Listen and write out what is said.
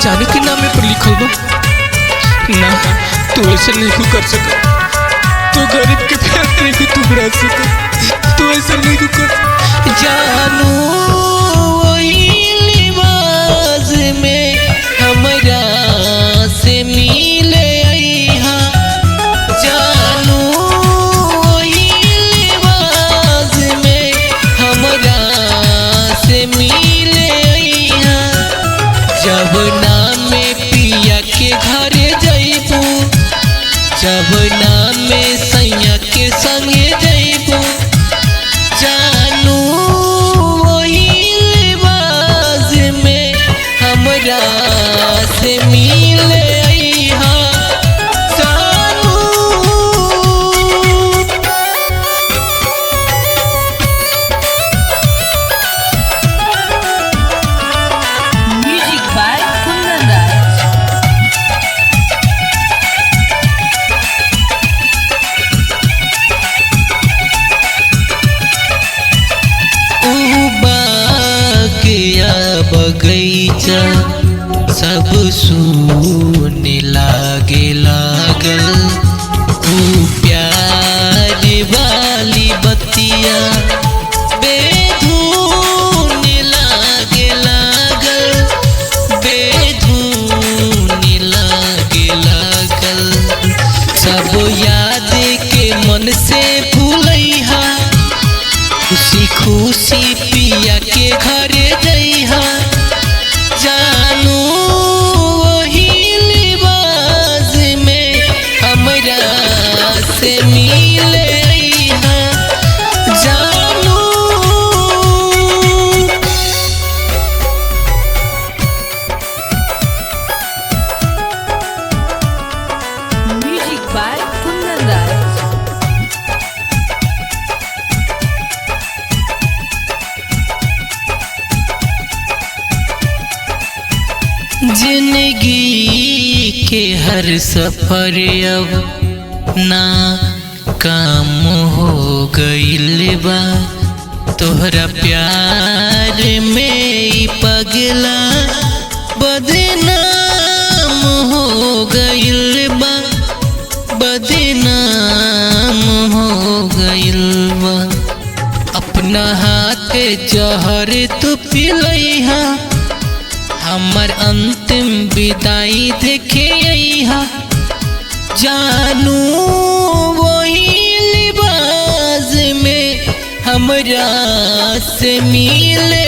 जाने के नामे पर लिखल बा ना। तू ऐसा नहीं कर सका, तो गरीब के प्यार नहीं तू बढ़ा सका, तू ऐसा नहीं कर जानू वही लिबास में हमरा से मिले अइहा, जानू वही लिबास में हमरा से मिले अइहा। जब नाम पिया के घरे जइबू, जब नाम सैया के संगे जइबू, जानू वही लिबास में हमरा से मिले अइहा, जानू। Music by Kundan Raj. बागिया बगैचा सब सुने लागे लागल, प्यार वाली बतिया बेधुन लागे लागल, बेधुन लागे लागल। सब याद के मन से भूलैहा, खुशी खुशी पिया के घरे जइहा, जानू वही लिबास में हमरा से मिले अइहा, जानू। Music by Kundan Raj. जिंदगी के हर सफर अब ना काम हो गइल बा, तोहरा प्यार में ई पगला बदनाम हो गइल बा, बदनाम हो गइल बा। अपना हाथ जहर तू पिलैहा, हमर अंतिम विदाई देखे अइहा, जानू वही लिबास में हमरा से मिले